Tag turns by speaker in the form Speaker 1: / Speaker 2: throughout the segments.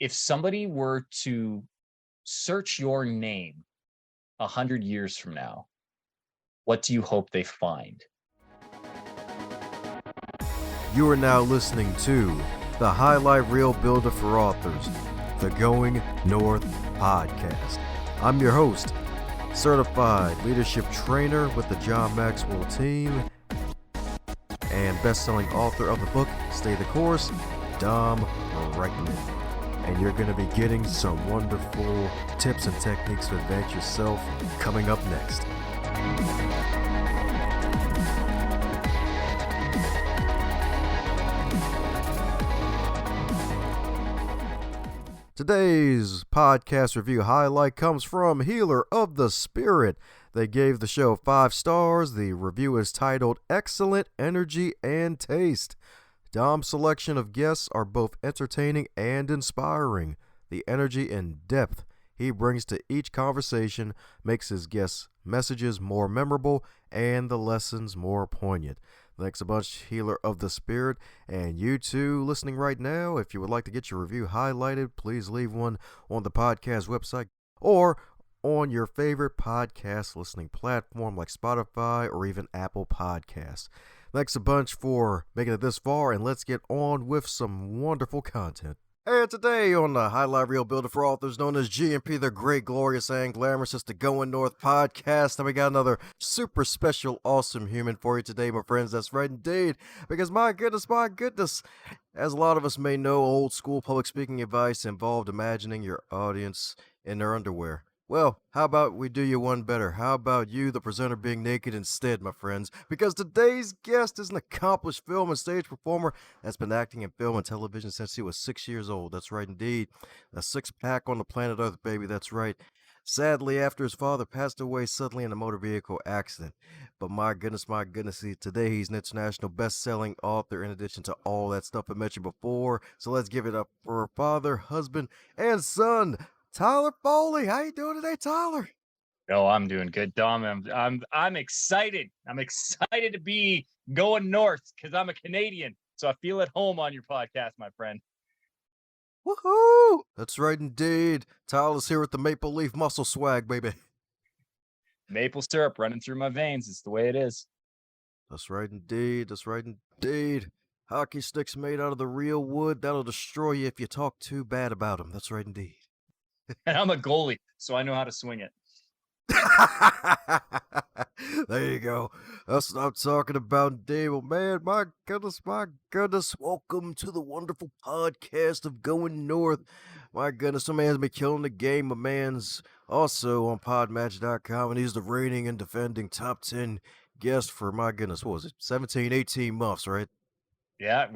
Speaker 1: If somebody were to search your name 100 years from now, what do you hope they find?
Speaker 2: You are now listening to the Highlight Reel Builder for Authors, the Going North podcast. I'm your host, certified leadership trainer with the John Maxwell team, and best-selling author of the book, Stay the Course, Dom Reitman. And you're going to be getting some wonderful tips and techniques to advance yourself coming up next. Today's podcast review highlight comes from Healer of the Spirit. They gave the show 5 stars. The review is titled Excellent Energy and Taste. Dom's selection of guests are both entertaining and inspiring. The energy and depth he brings to each conversation makes his guests' messages more memorable and the lessons more poignant. Thanks a bunch, Healer of the Spirit. And you too, listening right now, if you would like to get your review highlighted, please leave one on the podcast website or on your favorite podcast listening platform like Spotify or even Apple Podcasts. Thanks a bunch for making it this far, and let's get on with some wonderful content. And today on the Highlight Reel Builder for Authors, known as GMP, the Great, Glorious, and Glamorous, it's the Going North podcast. And we got another super special, awesome human for you today, my friends. That's right, indeed. Because my goodness, as a lot of us may know, old school public speaking advice involved imagining your audience in their underwear. Well, how about we do you one better? How about you, the presenter, being naked instead, my friends? Because today's guest is an accomplished film and stage performer that's been acting in film and television since he was 6 years old. That's right, indeed. A six-pack on the planet Earth, baby. That's right. Sadly, after his father passed away suddenly in a motor vehicle accident. But my goodness, today he's an international best-selling author in addition to all that stuff I mentioned before. So let's give it up for father, husband, and son, Tyler Foley. How you doing today, Tyler?
Speaker 1: No, I'm doing good, Dom. I'm excited. I'm excited to be going north because I'm a Canadian, so I feel at home on your podcast, my friend.
Speaker 2: Woohoo! That's right, indeed. Tyler's here with the Maple Leaf Muscle swag, baby.
Speaker 1: Maple syrup running through my veins. It's the way it is.
Speaker 2: That's right, indeed. That's right, indeed. Hockey sticks made out of the real wood. That'll destroy you if you talk too bad about them. That's right, indeed.
Speaker 1: And I'm a goalie, so I know how to swing it.
Speaker 2: There you go. That's what I'm talking about, Dave. Well, man, my goodness. Welcome to the wonderful podcast of Going North. My goodness, some man's been killing the game. My man's also on podmatch.com, and he's the reigning and defending top 10 guest for, my goodness, what was it, 17, 18 months, right?
Speaker 1: Yeah,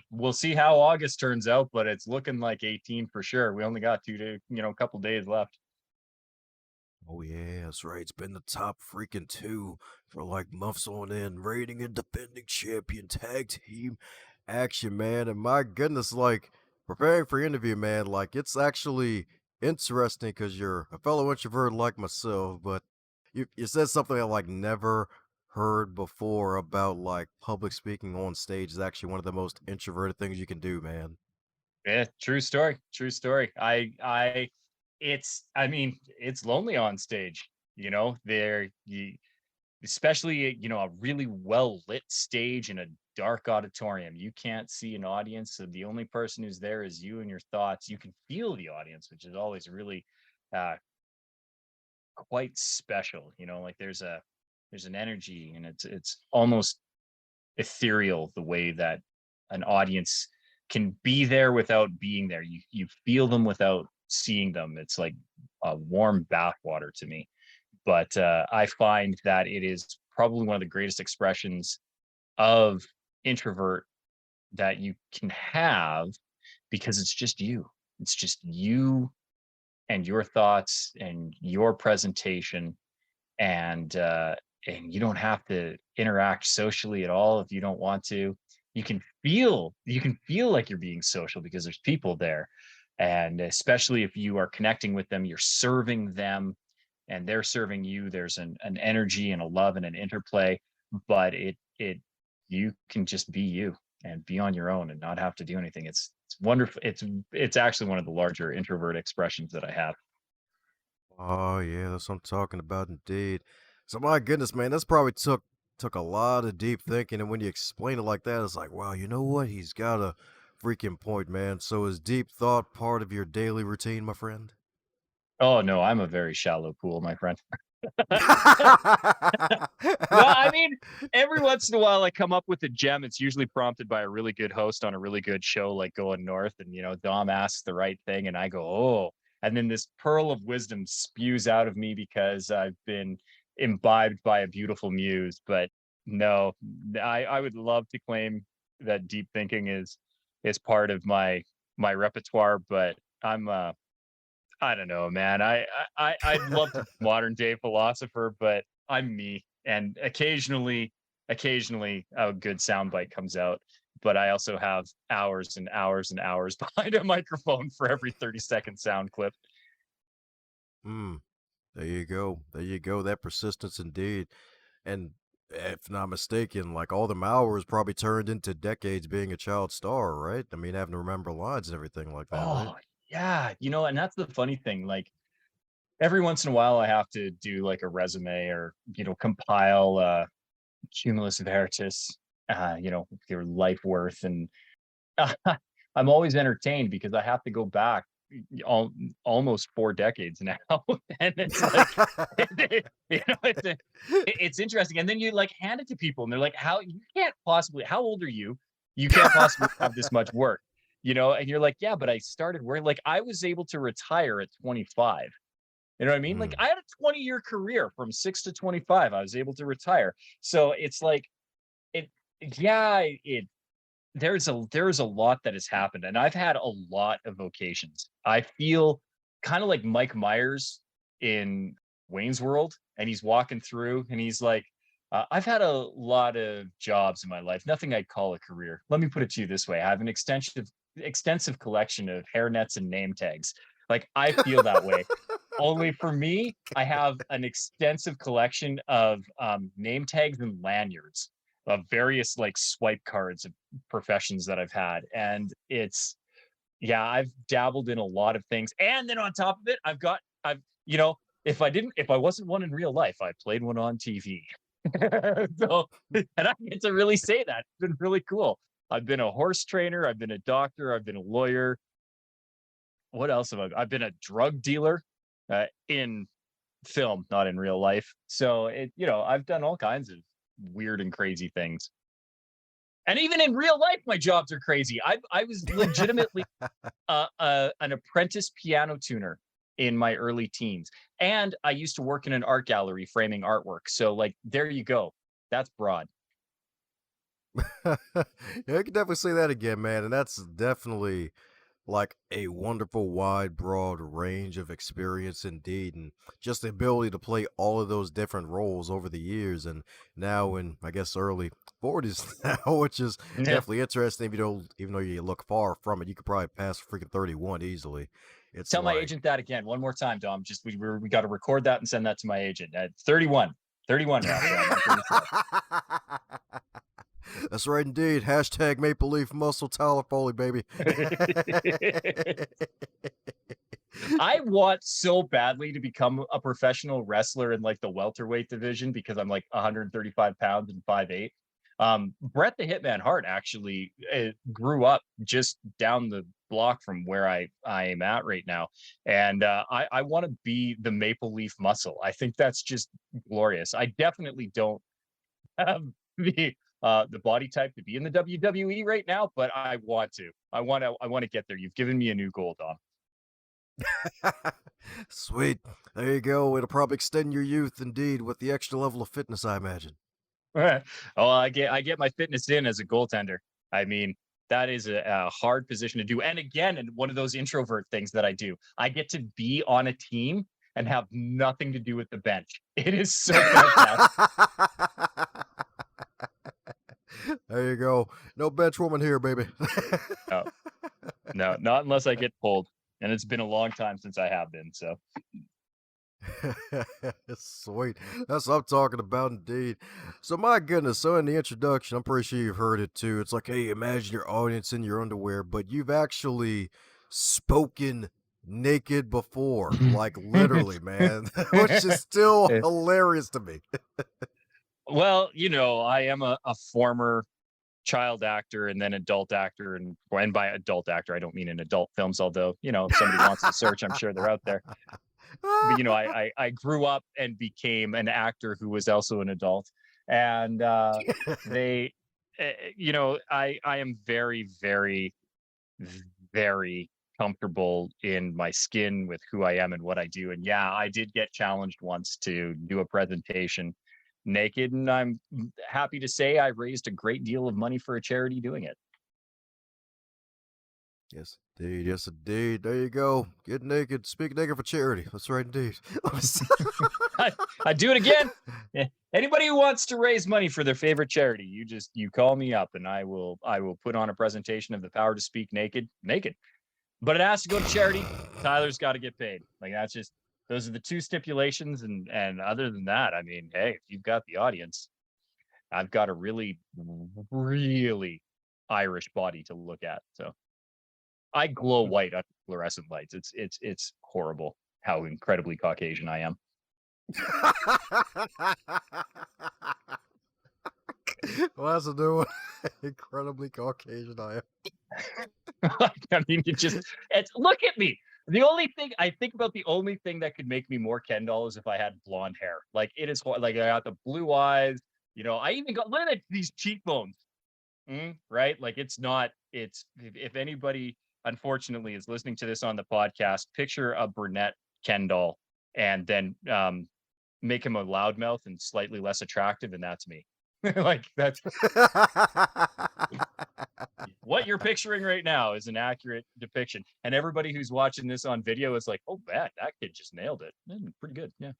Speaker 1: we'll see how August turns out, but it's looking like 18 for sure. We only got a couple days left.
Speaker 2: Oh, yeah, that's right. It's been the top freaking 2 for like months on end. Reigning and defending champion tag team action, man. And my goodness, like, preparing for interview, man, like, it's actually interesting because you're a fellow introvert like myself, but you said something I like never heard before about like public speaking on stage is actually one of the most introverted things you can do, man.
Speaker 1: Yeah, true story. True story. It's lonely on stage. Especially a really well lit stage in a dark auditorium. You can't see an audience, so the only person who's there is you and your thoughts. You can feel the audience, which is always really uh, quite special. Like there's an energy, and it's almost ethereal the way that an audience can be there without being there. You feel them without seeing them. It's like a warm bathwater to me. But I find that it is probably one of the greatest expressions of introvert that you can have, because it's just you. It's just you and your thoughts and your presentation, and you don't have to interact socially at all if you don't want to. You can feel like you're being social because there's people there, and especially if you are connecting with them, you're serving them and they're serving you. There's an energy and a love and an interplay, but it you can just be you and be on your own and not have to do anything. It's It's wonderful. It's actually one of the larger introvert expressions that I have.
Speaker 2: Oh yeah, that's what I'm talking about indeed. So my goodness, man, that's probably took a lot of deep thinking, and when you explain it like that, it's like, wow, you know what? He's got a freaking point, man. So is deep thought part of your daily routine, my friend?
Speaker 1: Oh no, I'm a very shallow pool, my friend. No, I mean, every once in a while I come up with a gem. It's usually prompted by a really good host on a really good show like Going North. And, Dom asks the right thing and I go, oh. And then this pearl of wisdom spews out of me because I've been imbibed by a beautiful muse. But no, I would love to claim that deep thinking is part of my repertoire, but I don't know, man. I'd love to be modern day philosopher, but I'm me. And occasionally a good soundbite comes out. But I also have hours and hours and hours behind a microphone for every 30-second sound clip.
Speaker 2: Hmm. There you go. There you go. That persistence indeed. And if not mistaken, like all them hours probably turned into decades being a child star, right? I mean, having to remember lines and everything like that, right?
Speaker 1: Oh, yeah. And that's the funny thing. Like every once in a while I have to do like a resume or, compile cumulus veritas, your life worth. And I'm always entertained because I have to go back almost 4 decades now, and it's like, it's interesting, and then you, like, hand it to people, and they're like, "How you can't possibly how old are you? You can't possibly have this much work." And you're like, "Yeah, but I started working." Like, I was able to retire at 25, you know what I mean? Like,
Speaker 2: Hmm.
Speaker 1: I had a 20-year career from 6 to 25, I was able to retire. So, it's like, it yeah, it there's a lot that has happened, and I've had a lot of vocations. I feel kind of like Mike Myers in Wayne's World, and he's walking through, and he's like, "I've had a lot of jobs in my life, nothing I'd call a career. Let me put it to you this way: I have an extensive collection of hairnets and name tags." Like I feel that way. Only for me, I have an extensive collection of name tags and lanyards of various like swipe cards of professions that I've had. And yeah, I've dabbled in a lot of things. And then on top of it, if I wasn't one in real life, I played one on TV. So, and I get to really say that. It's been really cool. I've been a horse trainer, I've been a doctor, I've been a lawyer. What else have I've been a drug dealer in film, not in real life. So I've done all kinds of weird and crazy things. And even in real life, my jobs are crazy. I was legitimately an apprentice piano tuner in my early teens, and I used to work in an art gallery framing artwork. So, like, there you go. That's broad.
Speaker 2: Yeah, I can definitely say that again, man. And that's definitely like a wonderful, wide, broad range of experience indeed. And just the ability to play all of those different roles over the years. And now in, I guess, early 40s now, which is
Speaker 1: Yeah.
Speaker 2: definitely interesting. Even though you look far from it, you could probably pass freaking 31 easily. It's
Speaker 1: Tell my
Speaker 2: like,
Speaker 1: agent that again one more time, Dom. Just we got to record that and send that to my agent at 31. 31, Raphael. Not 37.
Speaker 2: that's right indeed. Hashtag Maple Leaf Muscle Tyler Foley, baby.
Speaker 1: I want so badly to become a professional wrestler in like the welterweight division because I'm like 135 pounds and 5'8". Bret the Hitman Hart actually grew up just down the block from where I am at right now, and I want to be the Maple Leaf Muscle. I think that's just glorious. I definitely don't have the body type to be in the WWE right now, but I want to. I want to get there. You've given me a new goal, Dom.
Speaker 2: Sweet. There you go. It'll probably extend your youth indeed with the extra level of fitness, I imagine.
Speaker 1: Oh, I get my fitness in as a goaltender. I mean, that is a hard position to do. And again, and one of those introvert things that I do, I get to be on a team and have nothing to do with the bench. It is so fantastic.
Speaker 2: There you go. No bench woman here, baby.
Speaker 1: No, no, not unless I get pulled. And it's been a long time since I have been. So
Speaker 2: Sweet. That's what I'm talking about, indeed. So, my goodness. So, in the introduction, I'm pretty sure you've heard it too. It's like, hey, imagine your audience in your underwear, but you've actually spoken naked before, like literally, man, which is still hilarious to me.
Speaker 1: Well, I am a former child actor and then adult actor, and by adult actor I don't mean in adult films, although if somebody wants to search, I'm sure they're out there. But I grew up and became an actor who was also an adult, and they, I am very, very, very comfortable in my skin with who I am and what I do. And yeah, I did get challenged once to do a presentation naked, and I'm happy to say I raised a great deal of money for a charity doing it.
Speaker 2: Yes, indeed. Yes, indeed. There you go. Get naked. Speak naked for charity. That's right, indeed.
Speaker 1: I, I do it again. Anybody who wants to raise money for their favorite charity, you call me up, and I will put on a presentation of the power to speak naked. But it has to go to charity. Tyler's got to get paid. Like, that's just, those are the two stipulations, and other than that, I mean, hey, if you've got the audience, I've got a really, really Irish body to look at. So I glow white under fluorescent lights. It's horrible how incredibly Caucasian I am.
Speaker 2: Well, that's a new one. Incredibly Caucasian I am.
Speaker 1: I mean, it's look at me. The only thing I think about, the only thing that could make me more Ken doll is if I had blonde hair. Like, it is like I got the blue eyes. I even got, look at these cheekbones. Right? Like, it's not. It's, if anybody unfortunately is listening to this on the podcast, picture a brunette Ken doll, and then make him a loudmouth and slightly less attractive, and that's me. Like, that's what you're picturing right now is an accurate depiction. And everybody who's watching this on video is like, oh, man, that kid just nailed it. Pretty good. Yeah.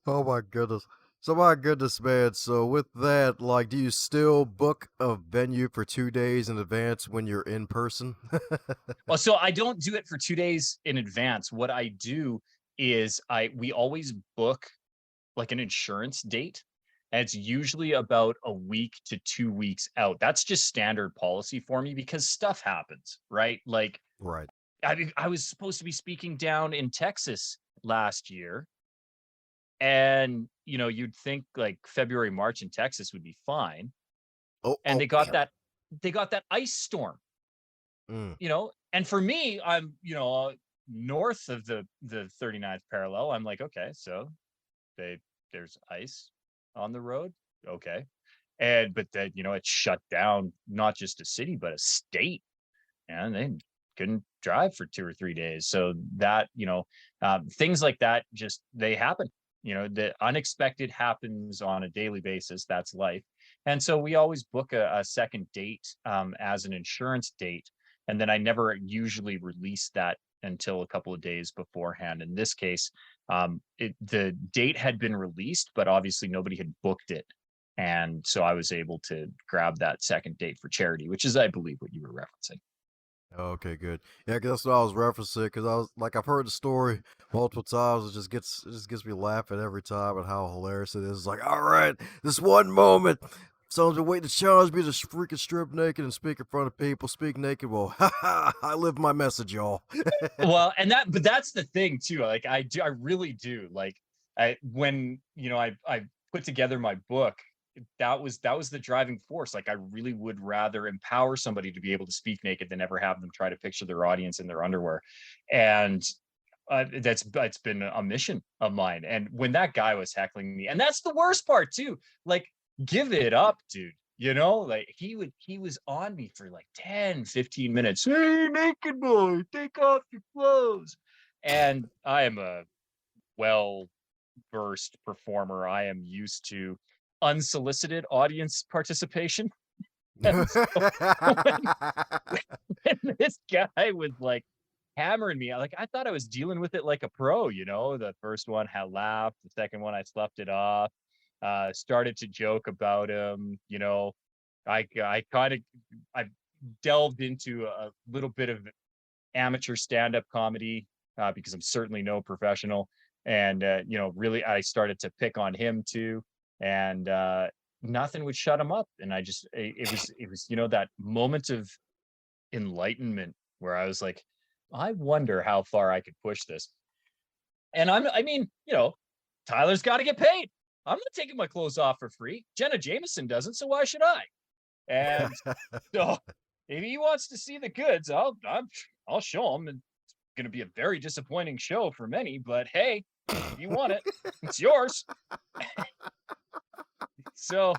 Speaker 2: Oh my goodness. So my goodness, man. So with that, like, do you still book a venue for 2 days in advance when you're in person?
Speaker 1: Well, so I don't do it for 2 days in advance. What I do is we always book like an insurance date. And it's usually about a week to 2 weeks out. That's just standard policy for me because stuff happens, right? Like,
Speaker 2: Right.
Speaker 1: I was supposed to be speaking down in Texas last year, and you'd think like February, March in Texas would be fine,
Speaker 2: Oh,
Speaker 1: and
Speaker 2: oh, damn.
Speaker 1: they got that ice storm,
Speaker 2: Mm.
Speaker 1: and for me, I'm north of the 39th parallel. I'm like, okay, so they there's ice on the road, okay, but that it shut down not just a city but a state, and they couldn't drive for 2 or 3 days. So that, things like that, just they happen. The unexpected happens on a daily basis. That's life. And so we always book a second date as an insurance date. And then I never usually release that until a couple of days beforehand. In this case, the date had been released, but obviously nobody had booked it. And so I was able to grab that second date for charity, which is, I believe, what you were referencing.
Speaker 2: Okay, good. Yeah, 'cause that's what I was referencing. Because I was like, I've heard the story multiple times. It just gets me laughing every time at how hilarious it is. It's like, all right, this one moment, someone's been waiting to challenge me to freaking strip naked and speak in front of people. Speak naked. Well, I live my message, y'all.
Speaker 1: Well, but that's the thing too. Like, I really do. Like, when I put together my book, that was the driving force. Like, I really would rather empower somebody to be able to speak naked than ever have them try to picture their audience in their underwear. And that's been a mission of mine. And when that guy was heckling me, and that's the worst part too. Like, give it up, dude. Like, he was on me for like 10, 15 minutes. Hey, naked boy, take off your clothes. And I am a well versed performer. I am used to unsolicited audience participation. And so when, when this guy was like hammering me, like, I thought I was dealing with it like a pro. The first one had laughed, the second one I sloughed it off, started to joke about him. I kind of I delved into a little bit of amateur stand-up comedy, because I'm certainly no professional. And really, I started to pick on him too, and nothing would shut him up. And it was that moment of enlightenment where I was like, I wonder how far I could push this. And I mean, Tyler's got to get paid. I'm not taking my clothes off for free. Jenna Jameson doesn't, so why should I? And so if he wants to see the goods, I'll show him. And it's going to be a very disappointing show for many, but hey, if you want it, it's yours. So,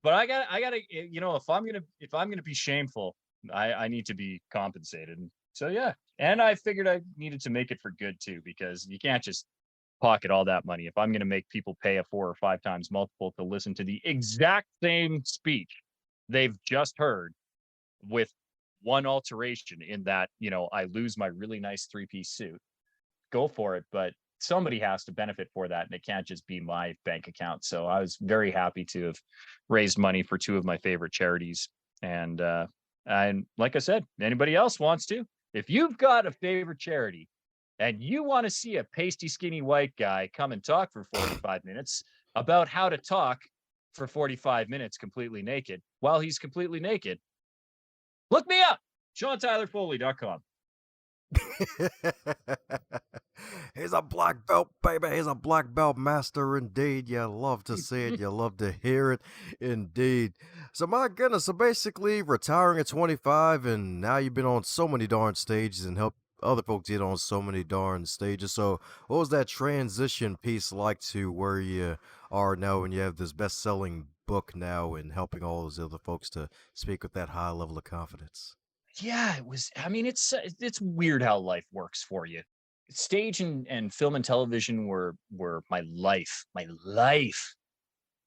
Speaker 1: but I got to, if I'm gonna be shameful, I need to be compensated. And so yeah, and I figured I needed to make it for good too, because you can't just pocket all that money. If I'm going to make people pay a 4 or 5 times multiple to listen to the exact same speech they've just heard with one alteration in that, I lose my really nice 3-piece suit, go for it. But somebody has to benefit for that. And it can't just be my bank account. So I was very happy to have raised money for 2 of my favorite charities. And like I said, anybody else wants to, if you've got a favorite charity and you want to see a pasty, skinny white guy come and talk for 45 minutes about how to talk for 45 minutes completely naked while he's completely naked, look me up, SeanTylerFoley.com.
Speaker 2: He's a black belt, baby. He's a black belt master indeed. You love to see it. You love to hear it indeed. So, my goodness. So, basically, retiring at 25, and now you've been on so many darn stages and helped other folks get on so many darn stages. So, what was that transition piece like to where you are now and you have this best selling book now and helping all those other folks to speak with that high level of confidence?
Speaker 1: Yeah, it was. I mean, it's weird how life works for you. Stage and film and television were my life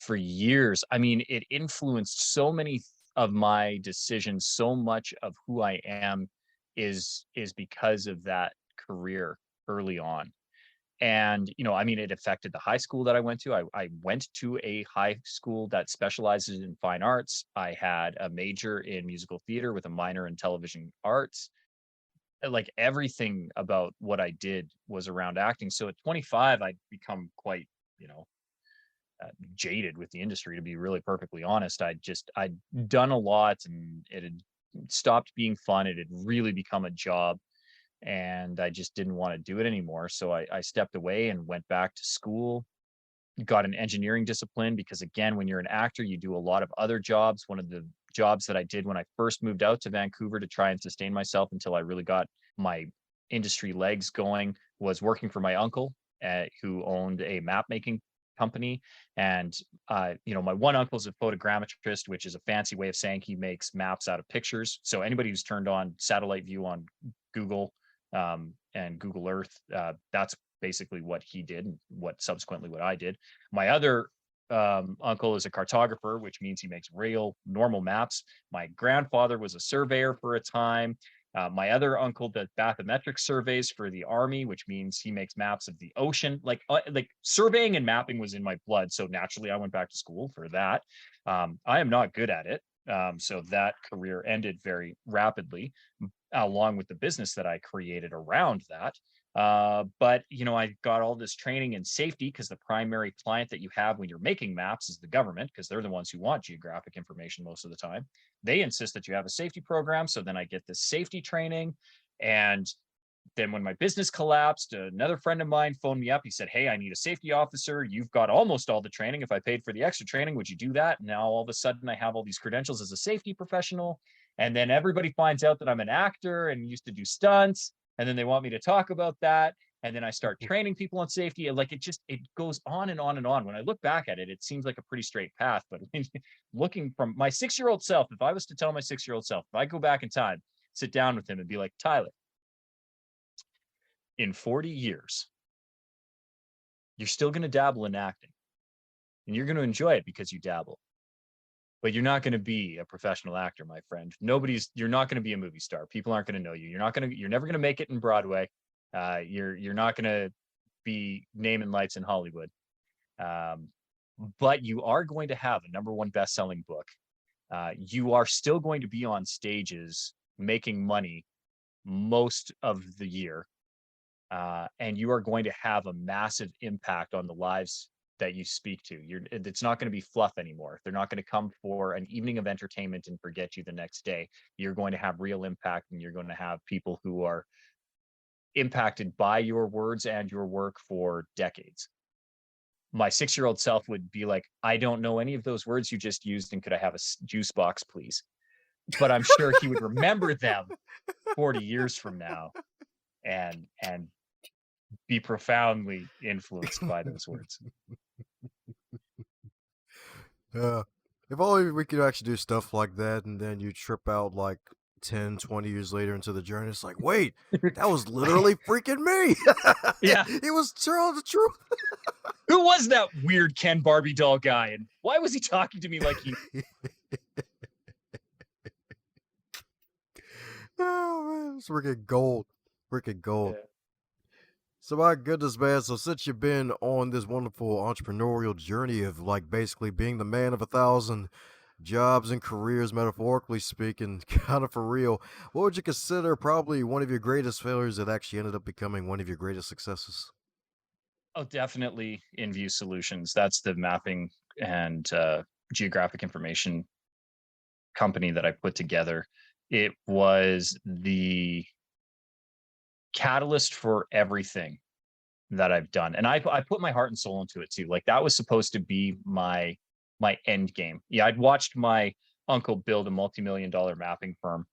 Speaker 1: for years. I mean, it influenced so many of my decisions. So much of who I am is because of that career early on. And I mean, it affected the high school that I went to. I went to a high school that specializes in fine arts. I had a major in musical theater with a minor in television arts. Like, everything about what I did was around acting. So at 25, I'd become quite, you know, jaded with the industry, to be really perfectly honest. I'd done a lot, and it had stopped being fun. It had really become a job, and I just didn't want to do it anymore. So I stepped away and went back to school, got an engineering discipline, because again, when you're an actor, you do a lot of other jobs. One of the jobs that I did when I first moved out to Vancouver to try and sustain myself until I really got my industry legs going was working for my uncle, who owned a map making company. And my one uncle's a photogrammetrist, which is a fancy way of saying he makes maps out of pictures. So anybody who's turned on satellite view on Google, and Google Earth, that's basically what he did, and what I did. My other uncle is a cartographer, which means he makes real normal maps. My grandfather was a surveyor for a time. My other uncle did bathymetric surveys for the army, which means he makes maps of the ocean. Like surveying and mapping was in my blood, so naturally I went back to school for that. I am not good at it, so that career ended very rapidly, along with the business that I created around that. But I got all this training in safety, because the primary client that you have when you're making maps is the government, because they're the ones who want geographic information most of the time. They insist that you have a safety program. So then I get this safety training. And then when my business collapsed, another friend of mine phoned me up. He said, "Hey, I need a safety officer. You've got almost all the training. If I paid for the extra training, would you do that?" And now all of a sudden I have all these credentials as a safety professional. And then everybody finds out that I'm an actor and used to do stunts. And then they want me to talk about that. And then I start training people on safety. And like, it goes on and on and on. When I look back at it, it seems like a pretty straight path. But looking from my 6-year-old self, if I was to tell my 6-year-old self, if I go back in time, sit down with him and be like, "Tyler, in 40 years, you're still going to dabble in acting, and you're going to enjoy it because you dabble. But you're not going to be a professional actor, my friend. You're not going to be a movie star. People aren't going to know you. You're never going to make it in Broadway. You're not going to be naming lights in Hollywood. Um, but you are going to have a number one best-selling book. You are still going to be on stages making money most of the year. and you are going to have a massive impact on the lives that you speak to. It's not going to be fluff anymore. They're not going to come for an evening of entertainment and forget you the next day. You're going to have real impact, and you're going to have people who are impacted by your words and your work for decades. My 6-year-old self would be like, I don't know any of those words you just used, and could I have a juice box, please? But I'm sure he would remember them 40 years from now and be profoundly influenced by those words.
Speaker 2: Yeah. If only we could actually do stuff like that, and then you trip out like 10, 20 years later into the journey. It's like, wait, that was literally freaking me.
Speaker 1: Yeah.
Speaker 2: He was telling the truth.
Speaker 1: Who was that weird Ken Barbie doll guy? And why was he talking to me like he.
Speaker 2: Oh man, it's freaking gold. Freaking gold.
Speaker 1: Yeah.
Speaker 2: So my goodness, man. So since you've been on this wonderful entrepreneurial journey of like basically being the man of 1,000 jobs and careers, metaphorically speaking, kind of for real, what would you consider probably one of your greatest failures that actually ended up becoming one of your greatest successes?
Speaker 1: Oh, definitely in view solutions. That's the mapping and geographic information company that I put together. It was the catalyst for everything that I've done. And I put my heart and soul into it too. Like that was supposed to be my end game. Yeah, I'd watched my uncle build a multi-million dollar mapping firm,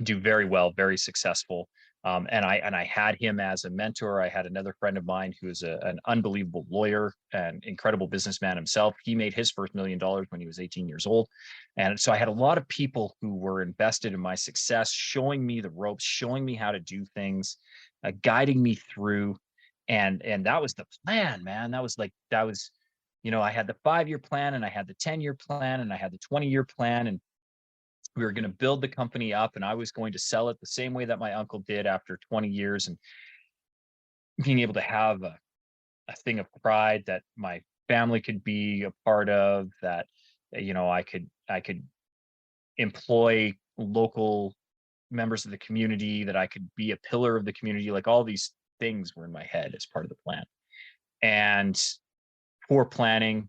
Speaker 1: do very well, very successful. And I had him as a mentor. I had another friend of mine who is an unbelievable lawyer and incredible businessman himself. He made his first $1 million when he was 18 years old. And so I had a lot of people who were invested in my success, showing me the ropes, showing me how to do things, guiding me through. And that was the plan, man. I had the 5-year plan, and I had the 10-year plan, and I had the 20-year plan, and we were going to build the company up, and I was going to sell it the same way that my uncle did after 20 years, and being able to have a thing of pride that my family could be a part of, that I could employ local members of the community, that I could be a pillar of the community. Like all these things were in my head as part of the plan. And poor planning,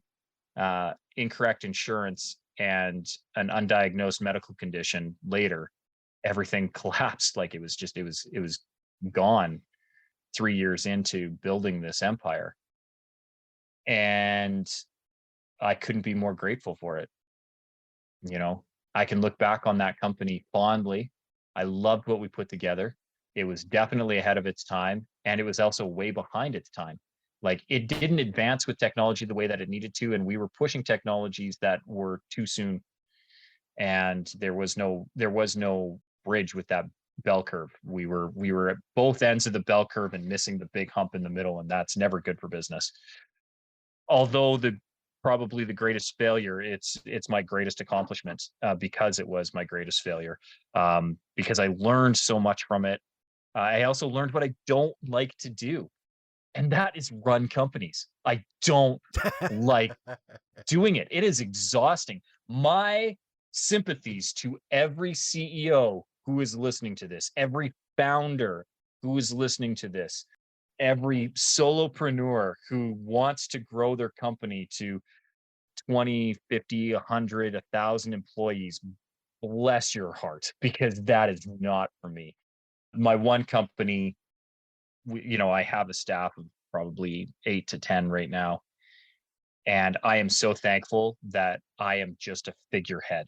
Speaker 1: incorrect insurance, and an undiagnosed medical condition later, everything collapsed. Like it was gone 3 years into building this empire. And I couldn't be more grateful for it. You know, I can look back on that company fondly. I loved what we put together. It was definitely ahead of its time, and it was also way behind its time. Like it didn't advance with technology the way that it needed to, and we were pushing technologies that were too soon. And there was no bridge with that bell curve. We were at both ends of the bell curve and missing the big hump in the middle, and that's never good for business. Although the probably the greatest failure, it's my greatest accomplishment, because it was my greatest failure, because I learned so much from it. I also learned what I don't like to do, and that is run companies. I don't like doing it. It is exhausting. My sympathies to every CEO who is listening to this, every founder who is listening to this, every solopreneur who wants to grow their company to 20, 50, 100, 1,000 employees. Bless your heart, because that is not for me. My one company, I have a staff of probably 8 to 10 right now. And I am so thankful that I am just a figurehead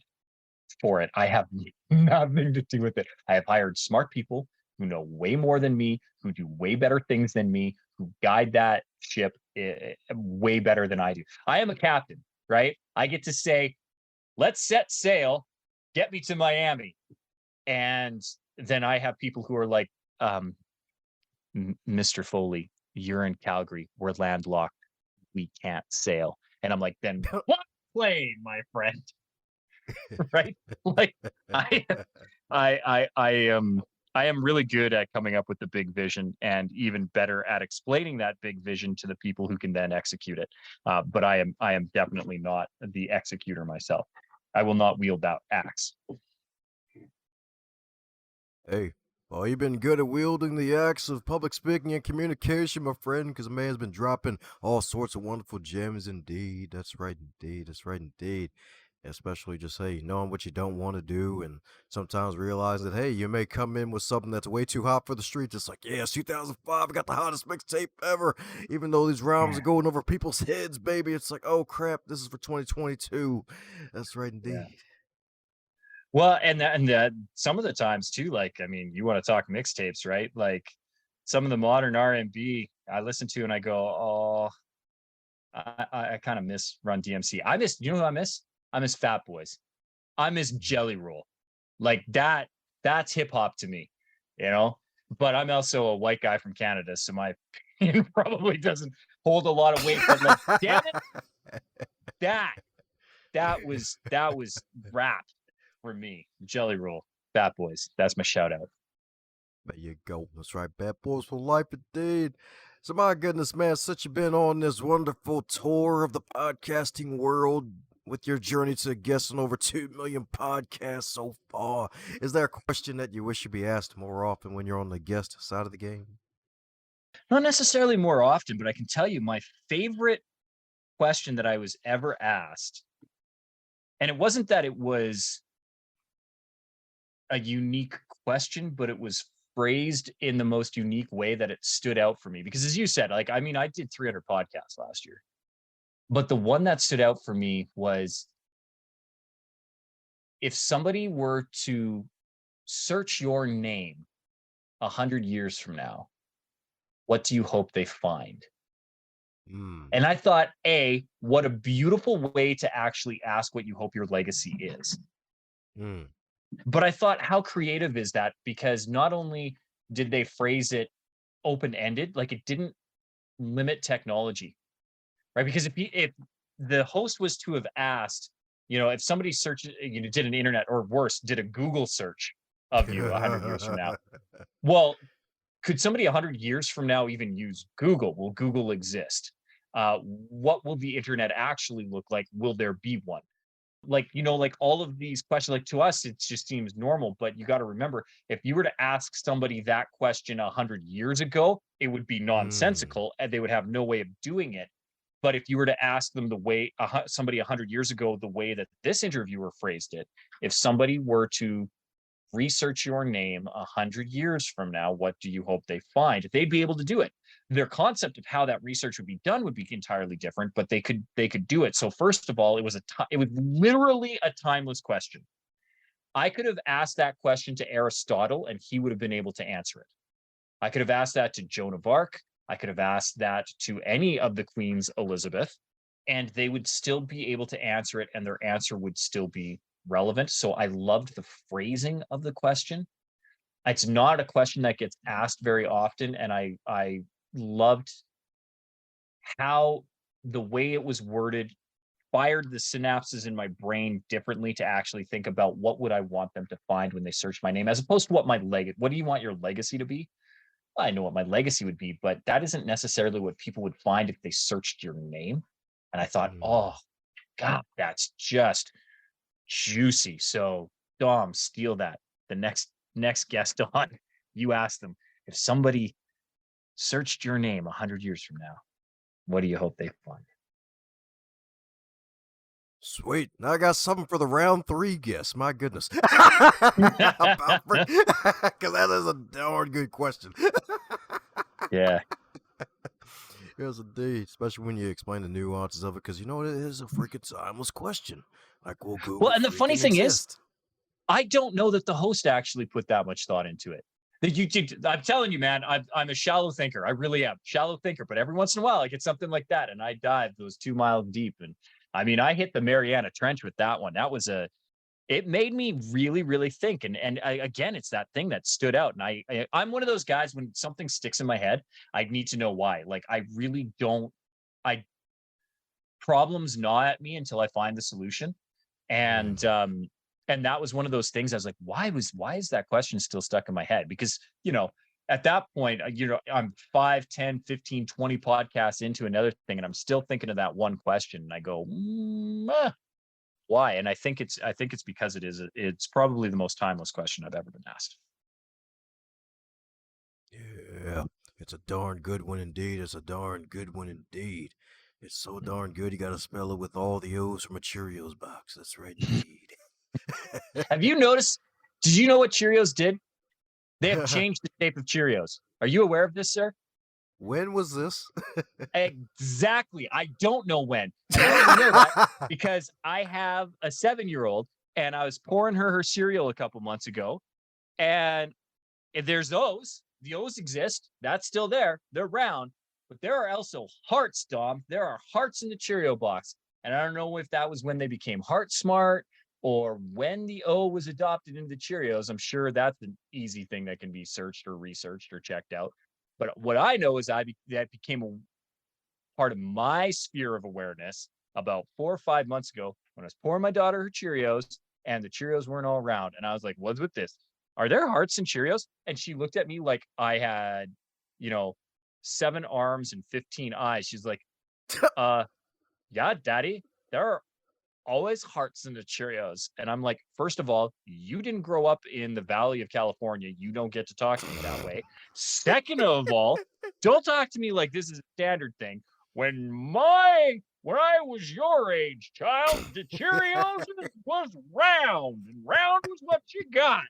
Speaker 1: for it. I have nothing to do with it. I have hired smart people who know way more than me, who do way better things than me, who guide that ship way better than I do. I am a captain, right? I get to say, let's set sail, get me to Miami. And then I have people who are like, Mr. Foley, you're in Calgary. We're landlocked. We can't sail. And I'm like, then what plane, my friend? Right? Like I I am really good at coming up with the big vision, and even better at explaining that big vision to the people who can then execute it. But I am definitely not the executor myself. I will not wield that axe.
Speaker 2: Hey. Oh, you've been good at wielding the axe of public speaking and communication, my friend, because the man's been dropping all sorts of wonderful gems indeed. That's right, indeed. That's right, indeed. Especially just, hey, knowing what you don't want to do, and sometimes realizing that, hey, you may come in with something that's way too hot for the streets. It's like, yeah, it's 2005, I got the hottest mixtape ever. Even though these rhymes are
Speaker 1: Yeah.
Speaker 2: going over people's heads, baby, it's like, oh crap, this is for 2022. That's right,
Speaker 1: Yeah.
Speaker 2: indeed.
Speaker 1: Well, and that some of the times too, like, I mean, you want to talk mixtapes, right? Like some of the modern R&B I listen to and I go, oh, I kind of miss Run DMC. I miss, you know who I miss? I miss Fat Boys. I miss Jelly Roll. Like that's hip hop to me, you know? But I'm also a white guy from Canada, so my opinion probably doesn't hold a lot of weight. But like, damn it, that that was rap for me. Jelly Roll, Fat Boys. That's my shout out.
Speaker 2: There you go. That's right. Bad boys for life, indeed. So, my goodness, man, since you've been on this wonderful tour of the podcasting world with your journey to guessing over 2 million podcasts so far, is there a question that you wish you'd be asked more often when you're on the guest side of the game?
Speaker 1: Not necessarily more often, but I can tell you my favorite question that I was ever asked, and it wasn't that it was a unique question, but it was phrased in the most unique way that it stood out for me. Because as you said, like, I mean, I did 300 podcasts last year, but the one that stood out for me was if somebody were to search your name 100 years from now, what do you hope they find?
Speaker 2: Mm,
Speaker 1: And I thought, A, what a beautiful way to actually ask what you hope your legacy is.
Speaker 2: mm,
Speaker 1: But I thought, how creative is that? Because not only did they phrase it open ended, like it didn't limit technology, right? Because if the host was to have asked, you know, if somebody searched, you know, did an internet or worse, did a Google search of you 100 years from now, well, could somebody 100 years from now even use Google? Will Google exist? What will the internet actually look like? Will there be one? Like, you know, like all of these questions, like to us it just seems normal, but you got to remember, if you were to ask somebody that question 100 years ago, it would be
Speaker 2: mm,
Speaker 1: nonsensical and they would have no way of doing it. But if you were to ask them the way somebody 100 years ago, the way that this interviewer phrased it, if somebody were to research your name 100 years from now, what do you hope they find? They'd be able to do it. Their concept of how that research would be done would be entirely different, but they could do it. So first of all, it was literally a timeless question. I could have asked that question to Aristotle and he would have been able to answer it. I could have asked that to Joan of Arc. I could have asked that to any of the queens, Elizabeth, and they would still be able to answer it and their answer would still be relevant. So I loved the phrasing of the question. It's not a question that gets asked very often, and I loved how the way it was worded fired the synapses in my brain differently to actually think about what would I want them to find when they search my name, as opposed to what do you want your legacy to be? I know what my legacy would be, but that isn't necessarily what people would find if they searched your name. And I thought,
Speaker 2: mm.
Speaker 1: oh God, that's just juicy. So Dom, steal that. The next guest on, you ask them, if somebody searched your name 100 years from now, what do you hope they find?
Speaker 2: Sweet. Now I got something for the round three guess. My goodness. Because that is a darn good question.
Speaker 1: Yeah.
Speaker 2: Yes, indeed. Especially when you explain the nuances of it, because you know it is a freaking timeless question. Like, will
Speaker 1: Well,
Speaker 2: Google
Speaker 1: and the funny
Speaker 2: freaking
Speaker 1: thing is,
Speaker 2: exist?
Speaker 1: I don't know that the host actually put that much thought into it. I'm telling you, man, I'm a shallow thinker. I really am shallow thinker. But every once in a while, I get something like that, and I dive those 2 miles deep. And I mean, I hit the Mariana Trench with that one. It made me really, really think. Again, it's that thing that stood out. And I'm one of those guys when something sticks in my head, I need to know why. Like I really don't. I Problems gnaw at me until I find the solution. And
Speaker 2: Mm.
Speaker 1: um, and that was one of those things I was like, why is that question still stuck in my head? Because, you know, at that point, I'm 5, 10, 15, 20 podcasts into another thing, and I'm still thinking of that one question. And I go, why? And I think it's because it's probably the most timeless question I've ever been asked.
Speaker 2: Yeah, it's a darn good one indeed. It's a darn good one indeed. It's so darn good you gotta spell it with all the O's from a Cheerios box. That's right indeed.
Speaker 1: Have you noticed? Did you know what Cheerios did? They have changed the shape of Cheerios. Are you aware of this, sir?
Speaker 2: When was this?
Speaker 1: Exactly. I don't know when. And I only know that because I have a 7-year-old and I was pouring her cereal a couple months ago. And if there's O's, the O's exist. That's still there. They're round. But there are also hearts, Dom. There are hearts in the Cheerio box. And I don't know if that was when they became Heart Smart or when the O was adopted into the Cheerios. I'm sure that's an easy thing that can be searched or researched or checked out. But what I know is that became a part of my sphere of awareness about 4 or 5 months ago when I was pouring my daughter her Cheerios and the Cheerios weren't all around. And I was like, what's with this? Are there hearts in Cheerios? And she looked at me like I had, you know, 7 arms and 15 eyes. She's like, uh, yeah, daddy, there are always hearts in the Cheerios. And I'm like, first of all, you didn't grow up in the Valley of California. You don't get to talk to me that way. Second of all, don't talk to me like this is a standard thing. When I was your age, child, the Cheerios was round, and round was what you got.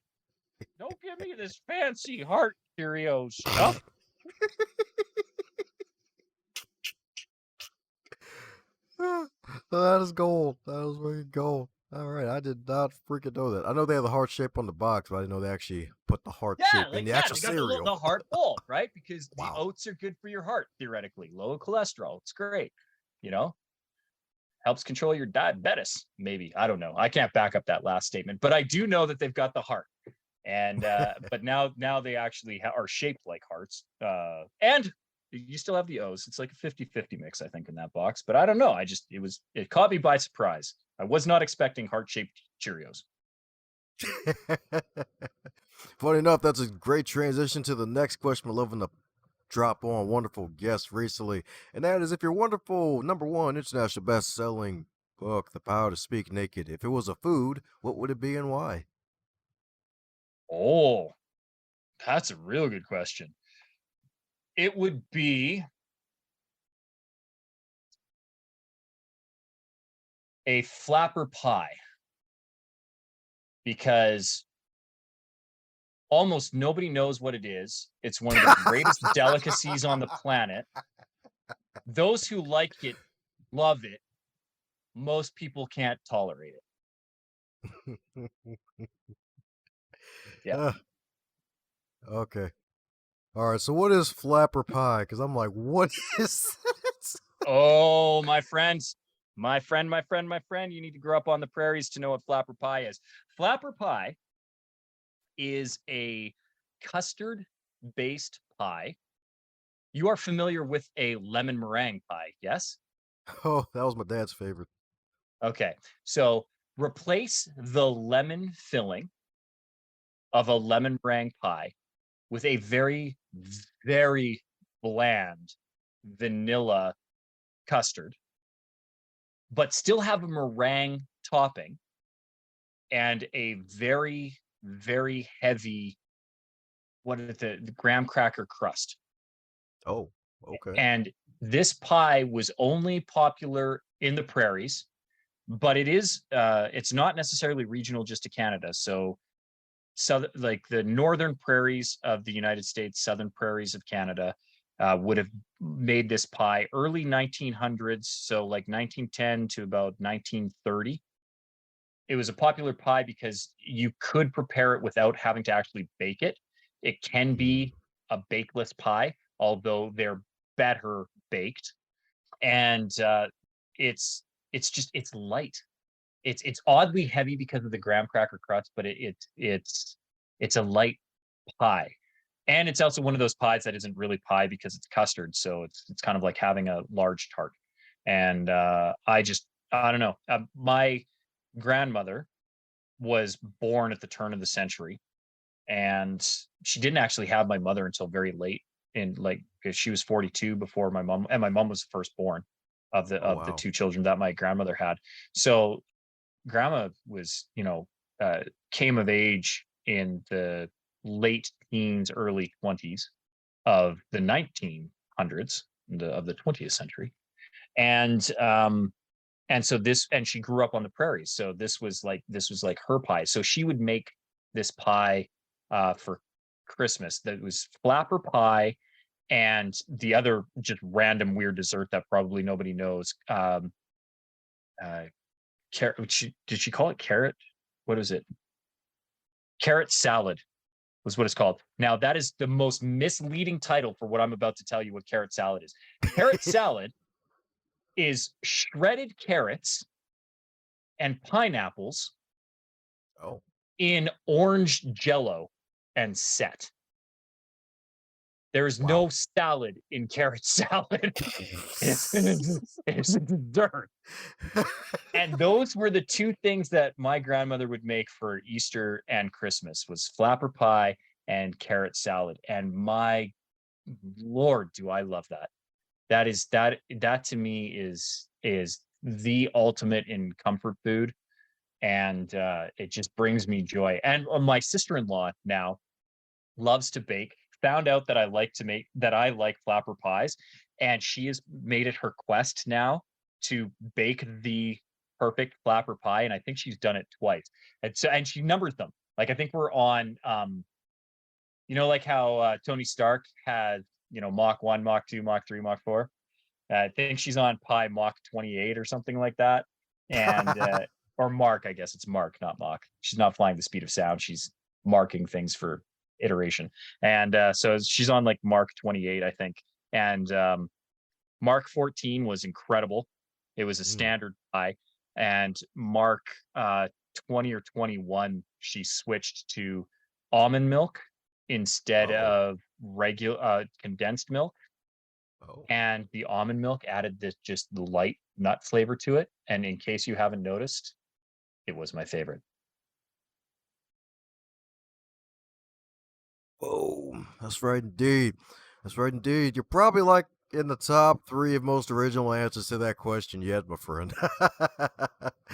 Speaker 1: Don't give me this fancy heart Cheerio stuff.
Speaker 2: That is gold. That was fucking gold. All right, I did not freaking know that. I know they have the heart shape on the box, but I didn't know they actually put the heart shape in the actual
Speaker 1: They got the
Speaker 2: cereal.
Speaker 1: the heart bowl, right? Because the
Speaker 2: Wow.
Speaker 1: oats are good for your heart theoretically, low cholesterol. It's great, you know. Helps control your diabetes. Maybe I don't know. I can't back up that last statement, but I do know that they've got the heart. And but now they actually are shaped like hearts. And you still have the O's. It's like a 50-50 mix, I think, in that box. But I don't know. It caught me by surprise. I was not expecting heart-shaped Cheerios.
Speaker 2: Funny enough, that's a great transition to the next question. We're loving to drop on wonderful guests recently, and that is if your wonderful #1 international best-selling book, The Power to Speak Naked, if it was a food, what would it be and why?
Speaker 1: Oh, that's a real good question. It would be a flapper pie because almost nobody knows what it is. It's one of the greatest delicacies on the planet. Those who like it love it. Most people can't tolerate it. Yeah.
Speaker 2: Uh, okay. All right. So what is flapper pie? Because I'm like, what is that?
Speaker 1: Oh, my friends, my friend, you need to grow up on the prairies to know what flapper pie is. Flapper pie is a custard based pie. You are familiar with a lemon meringue pie, yes?
Speaker 2: Oh, that was my dad's favorite.
Speaker 1: Okay. So replace the lemon filling of a lemon meringue pie with a very, very bland vanilla custard, but still have a meringue topping and a very, very heavy, what is the graham cracker crust.
Speaker 2: Oh, okay.
Speaker 1: And this pie was only popular in the prairies, but it's not necessarily regional just to Canada. So like the northern prairies of the United States, southern prairies of Canada, would have made this pie early 1900s, so like 1910 to about 1930. It was a popular pie because you could prepare it without having to actually bake it. It can
Speaker 2: Mm.
Speaker 1: be a bakeless pie, although they're better baked. And it's light. It's oddly heavy because of the graham cracker crust, but it's a light pie. And it's also one of those pies that isn't really pie because it's custard, so it's kind of like having a large tart. And I don't know. My grandmother was born at the turn of the century, and she didn't actually have my mother until very late in like because she was 42 before my mom, and my mom was the firstborn
Speaker 2: Oh,
Speaker 1: of the
Speaker 2: wow.
Speaker 1: two children that my grandmother had. So grandma was, came of age in the late teens, early 20s. of the 1900s, of the 20th century. And so she grew up on the prairies. So this was like her pie. So she would make this pie for Christmas that was flapper pie and the other just random weird dessert that probably nobody knows. Carrot. Did she call it carrot? What is it? Carrot salad was what it's called. Now, that is the most misleading title for what I'm about to tell you what carrot salad is. Carrot salad is shredded carrots and pineapples
Speaker 2: Oh.
Speaker 1: in orange jello and set. There is
Speaker 2: Wow.
Speaker 1: no salad in carrot salad. It's dessert. And those were the two things that my grandmother would make for Easter and Christmas was flapper pie and carrot salad. And my Lord, do I love that. That to me is the ultimate in comfort food. And it just brings me joy. And my sister-in-law now loves to bake, found out that I like flapper pies, and she has made it her quest now to bake the perfect flapper pie, and I think she's done it twice. And she numbers them. Like I think we're on like how Tony Stark has, Mach 1, Mach 2, Mach 3, Mach 4. I think she's on pie Mach 28 or something like that. And or Mark, I guess it's Mark, not Mach. She's not flying the speed of sound. She's marking things for iteration. And so she's on like Mark 28, I think. And Mark 14 was incredible. It was a standard pie. And Mark 20 or 21, she switched to almond milk instead of regular condensed milk. And the almond milk added this just the light nut flavor to it. And in case you haven't noticed, it was my favorite.
Speaker 2: Oh, that's right indeed. That's right indeed. You're probably like in the top 3 of most original answers to that question yet, my friend.
Speaker 1: Well,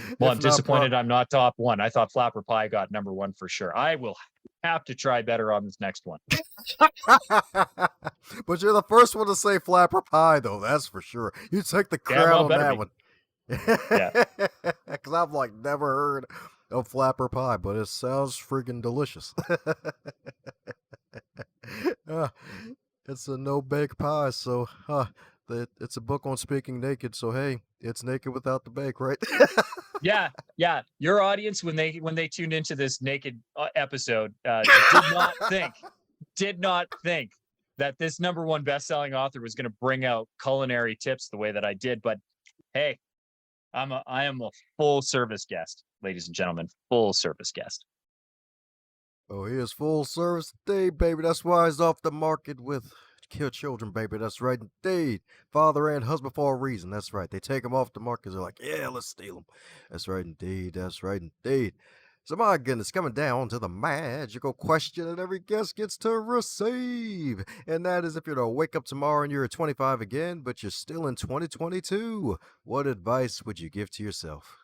Speaker 2: If
Speaker 1: I'm
Speaker 2: not,
Speaker 1: disappointed I'm not top 1. I thought flapper pie got number 1 for sure. I will have to try better on this next one.
Speaker 2: but you're the first one to say flapper pie, though. That's for sure. You took the
Speaker 1: Damn
Speaker 2: crown
Speaker 1: well
Speaker 2: on
Speaker 1: better
Speaker 2: that
Speaker 1: be.
Speaker 2: one.
Speaker 1: Yeah.
Speaker 2: Because I've like never heard of flapper pie, but it sounds friggin' delicious. Uh, it's a no bake pie, so it's a book on speaking naked. So hey, it's naked without the bake, right?
Speaker 1: Yeah, yeah. Your audience, when they tuned into this naked episode, did not think that this number 1 best-selling author was going to bring out culinary tips the way that I did. But hey, I am a full service guest, ladies and gentlemen, full service guest.
Speaker 2: Oh, he is full service today, baby. That's why he's off the market with kill children, baby. That's right, indeed. Father and husband for a reason. That's right. They take them off the market. They're like, yeah, let's steal them. That's right, indeed. That's right, indeed. So, my goodness, coming down to the magical question that every guest gets to receive. And that is if you're to wake up tomorrow and you're 25 again, but you're still in 2022, what advice would you give to yourself?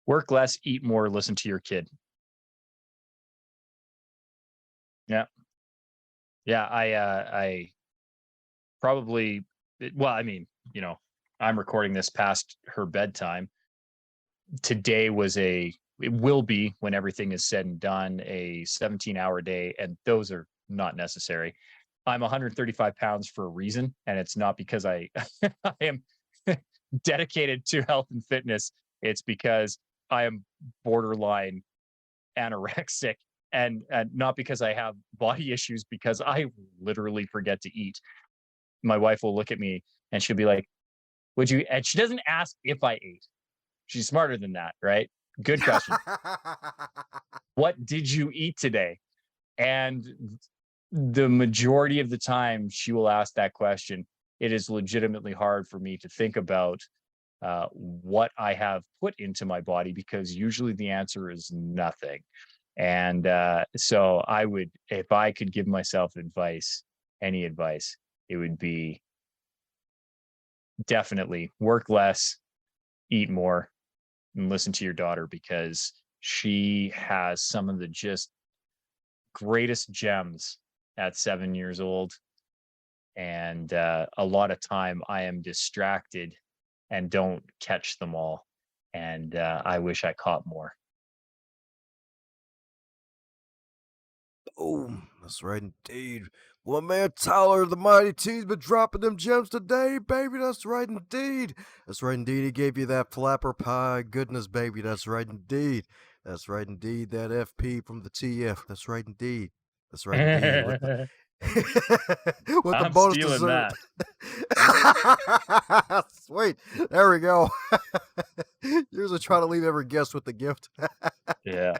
Speaker 1: Work less, eat more, listen to your kid. Yeah. Yeah, I probably well, I mean, I'm recording this past her bedtime. Today it will be, when everything is said and done, a 17-hour day, and those are not necessary. I'm 135 pounds for a reason, and it's not because I I am dedicated to health and fitness. It's because I am borderline anorexic, and not because I have body issues, because I literally forget to eat. My wife will look at me and she'll be like, would you? And she doesn't ask if I ate. She's smarter than that, right? Good question. What did you eat today? And the majority of the time she will ask that question, it is legitimately hard for me to think about what I have put into my body, because usually the answer is nothing. And so if I could give myself advice, any advice, it would be definitely work less, eat more, and listen to your daughter, because She has some of the just greatest gems at 7 years old. And a lot of time I am distracted and don't catch them all. And I wish I caught more.
Speaker 2: Oh, that's right indeed. Well, man, Tyler, the mighty T's been dropping them gems today, baby. That's right indeed. That's right indeed. He gave you that flapper pie goodness, baby. That's right indeed. That's right indeed. That FP from the TF. That's right indeed. That's right indeed. With the
Speaker 1: I'm
Speaker 2: with the bonus
Speaker 1: stealing
Speaker 2: dessert.
Speaker 1: that.
Speaker 2: Sweet. There we go. Usually try to leave every guest with the gift.
Speaker 1: Yeah.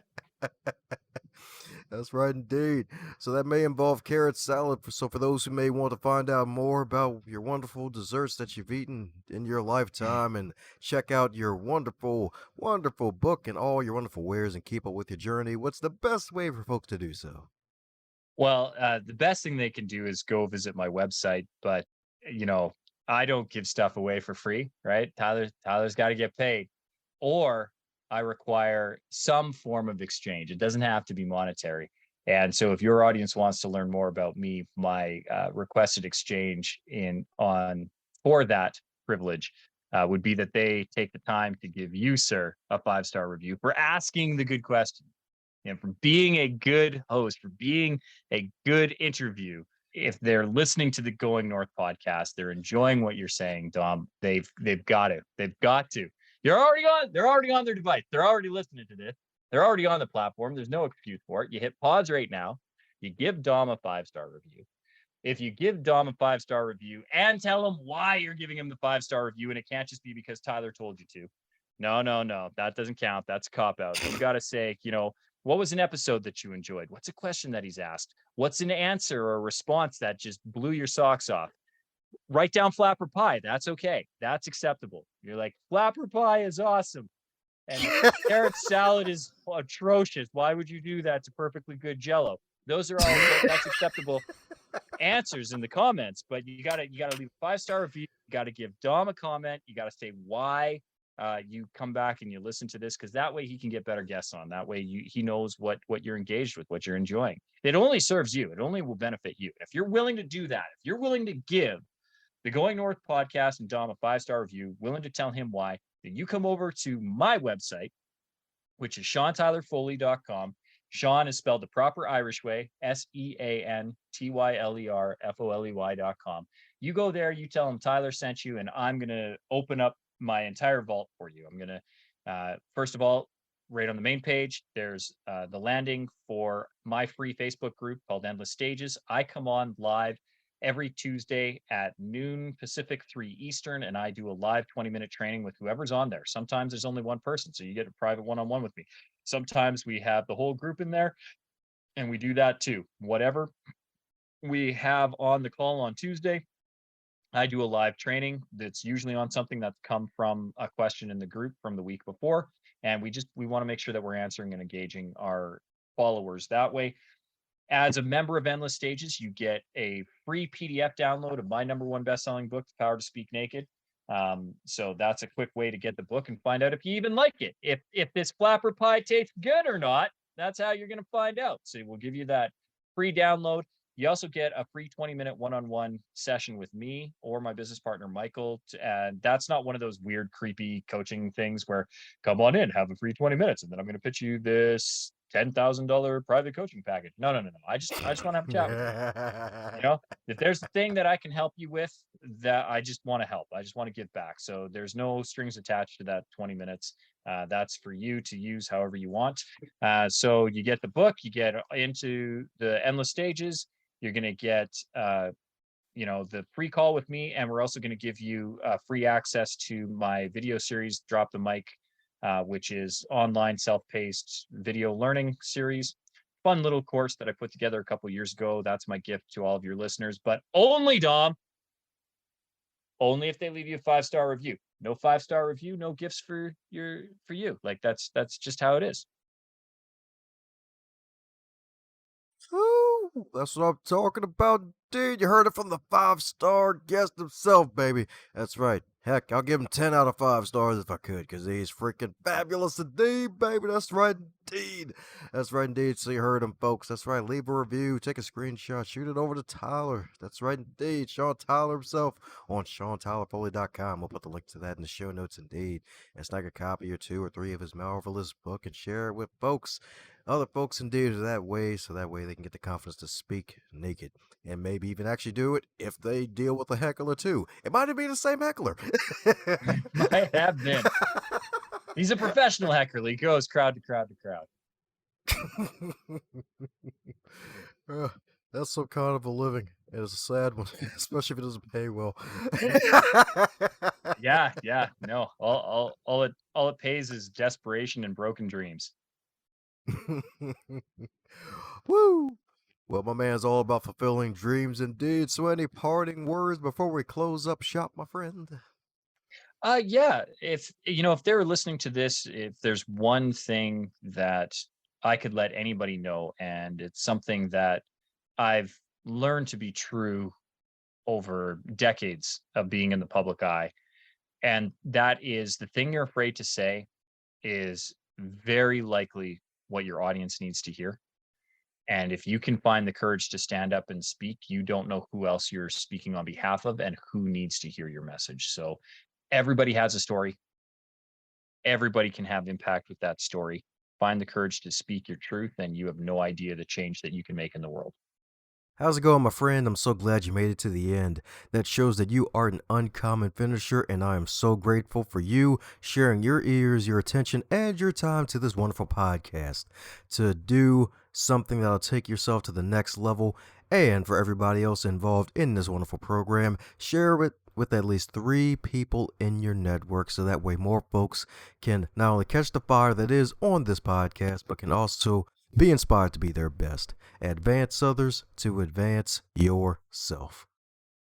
Speaker 2: That's right indeed. So that may involve carrot salad. So for those who may want to find out more about your wonderful desserts that you've eaten in your lifetime and check out your wonderful, wonderful book and all your wonderful wares and keep up with your journey, what's the best way for folks to do so?
Speaker 1: Well, the best thing they can do is go visit my website, but you know, I don't give stuff away for free, right? Tyler's got to get paid, or I require some form of exchange. It doesn't have to be monetary. And so, if your audience wants to learn more about me, my requested exchange in on for that privilege would be that they take the time to give you, sir, a 5-star review for asking the good question, for being a good host, for being a good interview. If they're listening to the Going North podcast, they're enjoying what you're saying, Dom. They've got to. They've got to. They're already on their device. They're already listening to this. They're already on the platform. There's no excuse for it. You hit pause right now. You give Dom a 5-star review. If you give Dom a 5-star review and tell him why you're giving him the 5-star review, and it can't just be because Tyler told you to. No, no, no. That doesn't count. That's a cop out. You got to say, what was an episode that you enjoyed? What's a question that he's asked? What's an answer or a response that just blew your socks off? Write down flapper pie. That's okay. That's acceptable. You're like, flapper pie is awesome. And carrot salad is atrocious. Why would you do that to perfectly good jello? Those are all that's acceptable answers in the comments, but you gotta leave a 5-star review. You got to give Dom a comment. You got to say why you come back and you listen to this, because that way he can get better guests on. That way he knows what you're engaged with, what you're enjoying. It only serves you. It only will benefit you. If you're willing to do that, if you're willing to give the Going North podcast and Dom a 5-star review, willing to tell him why, then you come over to my website, which is SeanTylerFoley.com. Sean is spelled the proper Irish way, SeanTylerFoley.com. You go there, you tell him Tyler sent you, and I'm going to open up my entire vault for you. I'm going to, first of all, right on the main page, there's the landing for my free Facebook group called Endless Stages. I come on live every Tuesday at noon Pacific, 3 Eastern, and I do a live 20-minute training with whoever's on there. Sometimes there's only one person, so you get a private one-on-one with me. Sometimes we have the whole group in there, and we do that too. Whatever we have on the call on Tuesday, I do a live training that's usually on something that's come from a question in the group from the week before. And we want to make sure that we're answering and engaging our followers that way. As a member of Endless Stages, you get a free PDF download of my #1 best-selling book, The Power to Speak Naked. So that's a quick way to get the book and find out if you even like it. If this flapper pie tastes good or not, that's how you're going to find out. So we'll give you that free download. You also get a free 20-minute one-on-one session with me or my business partner, Michael. And that's not one of those weird, creepy coaching things where come on in, have a free 20 minutes, and then I'm going to pitch you this $10,000 private coaching package. No, no, no, no. I just want to have a chat with you. If there's a thing that I can help you with, that I just want to help. I just want to give back. So there's no strings attached to that 20 minutes. That's for you to use however you want. So you get the book, you get into the Endless Stages. You're going to get, the free call with me, and we're also going to give you free access to my video series, Drop the Mic, which is online self-paced video learning series. Fun little course that I put together a couple years ago. That's my gift to all of your listeners, but only, Dom, only if they leave you a 5-star review. No 5-star review, no gifts for you. Like that's just how it is.
Speaker 2: Ooh, that's what I'm talking about, dude. You heard it from the 5-star guest himself, baby. That's right. Heck, I'll give him 10 out of 5 stars if I could, because he's freaking fabulous indeed, baby. That's right, indeed. That's right, indeed. So you heard him, folks. That's right. Leave a review, take a screenshot, shoot it over to Tyler. That's right, indeed. Sean Tyler himself on SeanTylerFoley.com. We'll put the link to that in the show notes, indeed. And snag a copy or 2 or 3 of his marvelous book and share it with folks. Other folks, indeed, so that way they can get the confidence to speak naked and maybe even actually do it if they deal with a heckler too. It might be the same heckler.
Speaker 1: Might have been. He's a professional heckler. He goes crowd to crowd to crowd.
Speaker 2: Uh, that's some kind of a living. It is a sad one, especially if it doesn't pay well.
Speaker 1: Yeah, yeah. No, all it pays is desperation and broken dreams.
Speaker 2: Woo! Well, my man's all about fulfilling dreams indeed. So, any parting words before we close up shop, my friend?
Speaker 1: Yeah. If they're listening to this, if there's one thing that I could let anybody know, and it's something that I've learned to be true over decades of being in the public eye, and that is the thing you're afraid to say is very likely what your audience needs to hear. And if you can find the courage to stand up and speak, you don't know who else you're speaking on behalf of and who needs to hear your message. So everybody has a story. Everybody can have impact with that story. Find the courage to speak your truth, and you have no idea the change that you can make in the world.
Speaker 2: How's it going, my friend? I'm so glad you made it to the end. That shows that you are an uncommon finisher, and I am so grateful for you sharing your ears, your attention, and your time to this wonderful podcast to do something that'll take yourself to the next level. And for everybody else involved in this wonderful program, share it with at least 3 people in your network so that way more folks can not only catch the fire that is on this podcast, but can also be inspired to be their best. Advance others to advance yourself.